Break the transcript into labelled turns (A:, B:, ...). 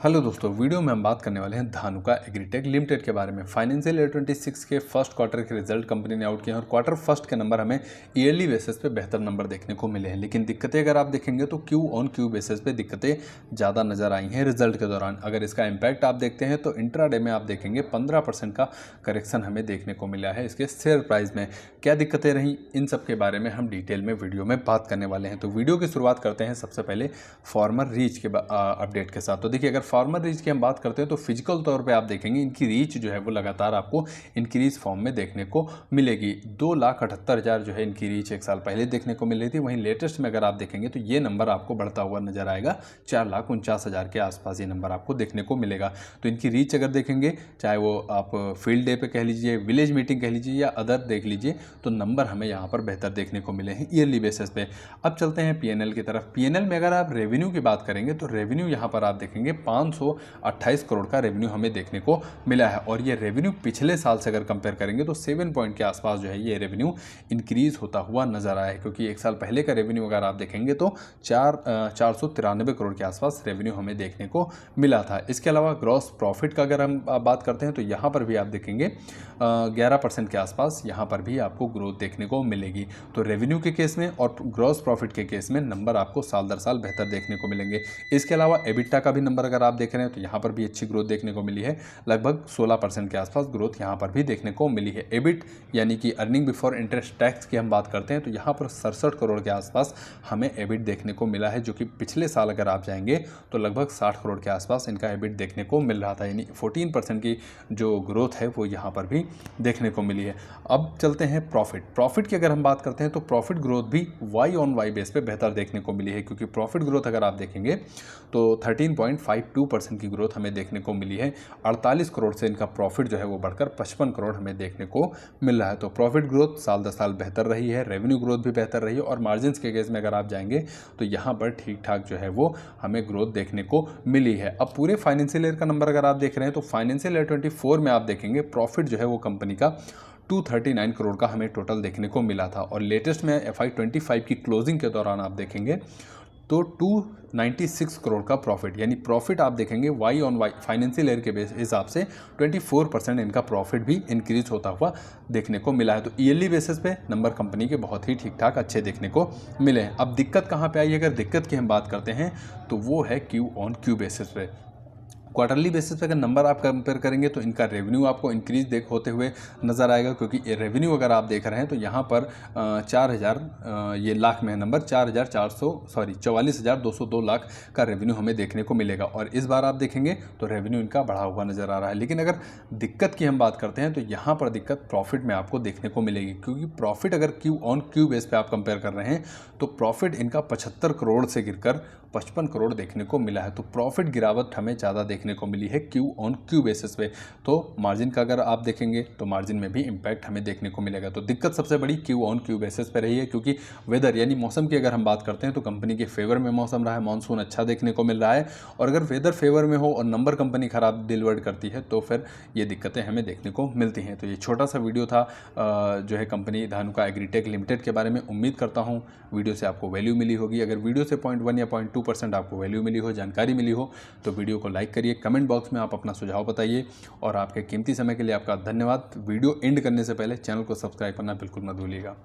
A: Hello दोस्तों, video में हम बात करने वाले हैं धानुका एग्रीटेक लिमिटेड के बारे में। फाइनेंशियल ईयर 26 के फर्स्ट क्वार्टर के रिजल्ट कंपनी ने आउट किए हैं और क्वार्टर फर्स्ट के नंबर हमें ईयरली बेसिस पे बेहतर नंबर देखने को मिले हैं। लेकिन दिक्कतें अगर आप देखेंगे तो क्यू ऑन क्यू बेसिस पे दिक्कतें ज़्यादा नजर आई हैं रिजल्ट के दौरान। अगर इसका इम्पैक्ट आप देखते हैं तो इंट्राडे में आप देखेंगे 15% का करेक्शन हमें देखने को मिला है इसके शेयर प्राइस में। क्या दिक्कतें रहीं, इन सब के बारे में हम डिटेल में वीडियो में बात करने वाले हैं। तो वीडियो की शुरुआत करते हैं सबसे पहले फार्मर रीच के अपडेट के साथ। तो देखिए, अगर फार्मर रीच की हम बात करते हैं तो फिजिकल तौर पे आप देखेंगे इनकी रीच जो है वो लगातार आपको इंक्रीज फॉर्म में देखने को मिलेगी। 2,78,000 जो है इनकी रीच एक साल पहले देखने को मिल रही थी। वहीं लेटेस्ट में अगर आप देखेंगे तो ये नंबर आपको बढ़ता हुआ नजर आएगा। 4,49,000 के आसपास ये नंबर आपको देखने को मिलेगा। तो इनकी रीच अगर देखेंगे, चाहे वो आप फील्ड डे पे कह लीजिए, विलेज मीटिंग कह लीजिए या अदर देख लीजिए, तो नंबर हमें यहाँ पर बेहतर देखने को मिले हैं ईयरली बेसिस पे। अब चलते हैं पीएनएल की तरफ। पीएनएल में अगर आप रेवेन्यू की बात करेंगे तो रेवेन्यू यहाँ पर आप देखेंगे 528 करोड़ का रेवेन्यू हमें देखने को मिला है। और ये रेवेन्यू पिछले साल से अगर कंपेयर करेंगे तो 7 पॉइंट के आसपास जो है ये रेवेन्यू इंक्रीज होता हुआ नजर आया है। क्योंकि एक साल पहले का रेवेन्यू अगर आप देखेंगे तो 493 करोड़ के आसपास रेवेन्यू हमें देखने को मिला था। इसके अलावा ग्रॉस प्रॉफिट का अगर हम बात करते हैं तो यहाँ पर भी आप देखेंगे 11% के आसपास यहाँ पर भी आपको ग्रोथ देखने को मिलेगी। तो रेवेन्यू के केस में और ग्रॉस प्रॉफिट के केस में नंबर आपको साल दर साल बेहतर देखने को मिलेंगे। इसके अलावा एबिटा का भी नंबर अगर आप देख रहे हैं तो यहाँ पर भी अच्छी ग्रोथ देखने को मिली है। लगभग 16% के आसपास ग्रोथ यहाँ पर भी देखने को मिली है। एबिट यानी कि अर्निंग बिफोर इंटरेस्ट टैक्स की हम बात करते हैं तो यहाँ पर 67 करोड़ के आसपास हमें एबिट देखने को मिला है, जो कि पिछले साल अगर आप जाएंगे तो लगभग 60 करोड़ के आसपास इनका एबिट देखने को मिल रहा था। यानी 14% की जो ग्रोथ है वो यहाँ पर भी देखने को मिली है। अब चलते हैं प्रॉफिट की अगर हम बात करते हैं तो प्रॉफिट ग्रोथ भी वाई ऑन वाई बेस पे बेहतर देखने को मिली है। क्योंकि प्रॉफिट ग्रोथ अगर आप देखेंगे तो 13.52% की ग्रोथ हमें देखने को मिली है। 48 करोड़ से इनका प्रॉफिट जो है वो बढ़कर 55 करोड़ हमें देखने को मिल रहा है। तो प्रॉफिट ग्रोथ साल दर साल बेहतर रही है, रेवेन्यू ग्रोथ भी बेहतर रही है। और मार्जिन के केस में अगर आप जाएंगे तो यहाँ पर ठीक ठाक जो है वो हमें ग्रोथ देखने को मिली है। अब पूरे फाइनेंशियल ईयर का नंबर अगर आप देख रहे हैं तो फाइनेंशियल ईयर 24 में आप देखेंगे प्रॉफिट जो है वो कंपनी का 239 करोड़ का हमें टोटल देखने को मिला था। और लेटेस्ट में FY25 की क्लोजिंग के दौरान आप देखेंगे तो 296 करोड़ का प्रॉफिट, यानी प्रॉफिट आप देखेंगे Y on Y financial year के हिसाब से 24% इनका प्रॉफिट भी इंक्रीज होता हुआ देखने को मिला है। तो ईयरली बेसिस पे नंबर कंपनी के बहुत ही ठीक ठाक अच्छे देखने को मिले हैं। अब दिक्कत कहाँ पे आई, अगर दिक्कत की हम बात करते हैं तो वो है क्यू ऑन क्यू बेसिस पे। क्वार्टरली बेसिस पे अगर नंबर आप कंपेयर करेंगे तो इनका रेवेन्यू आपको इंक्रीज होते हुए नज़र आएगा। क्योंकि रेवेन्यू अगर आप देख रहे हैं तो यहाँ पर 4,000 ये लाख में है नंबर, 44,202 लाख का रेवेन्यू हमें देखने को मिलेगा। और इस बार आप देखेंगे तो रेवेन्यू इनका बढ़ा हुआ नज़र आ रहा है। लेकिन अगर दिक्कत की हम बात करते हैं तो यहाँ पर दिक्कत प्रॉफिट में आपको देखने को मिलेगी। क्योंकि प्रॉफिट अगर क्यू ऑन क्यू बेस पे आप कंपेयर कर रहे हैं तो प्रॉफिट इनका 75 करोड़ से गिरकर 55 करोड़ देखने को मिला है। तो प्रॉफिट गिरावट हमें ज़्यादा देखने को मिली है क्यू ऑन क्यू बेसिस पे। तो मार्जिन का अगर आप देखेंगे तो मार्जिन में भी इम्पैक्ट हमें देखने को मिलेगा। तो दिक्कत सबसे बड़ी क्यू ऑन क्यू बेसिस पे रही है। क्योंकि वेदर यानी मौसम की अगर हम बात करते हैं तो कंपनी के फेवर में मौसम रहा है, मानसून अच्छा देखने को मिल रहा है। और अगर वेदर फेवर में हो और नंबर कंपनी खराब डिलीवर करती है तो फिर ये दिक्कतें हमें देखने को मिलती हैं। तो ये छोटा सा वीडियो था जो है कंपनी धानुका एग्रीटेक लिमिटेड के बारे में। उम्मीद करता हूँ वीडियो से आपको वैल्यू मिली होगी। अगर वीडियो से 0.1 या 0.2% आपको वैल्यू मिली हो, जानकारी मिली हो, तो वीडियो को लाइक करिए। कमेंट बॉक्स में आप अपना सुझाव बताइए। और आपके कीमती समय के लिए आपका धन्यवाद। वीडियो एंड करने से पहले चैनल को सब्सक्राइब करना बिल्कुल मत भूलिएगा।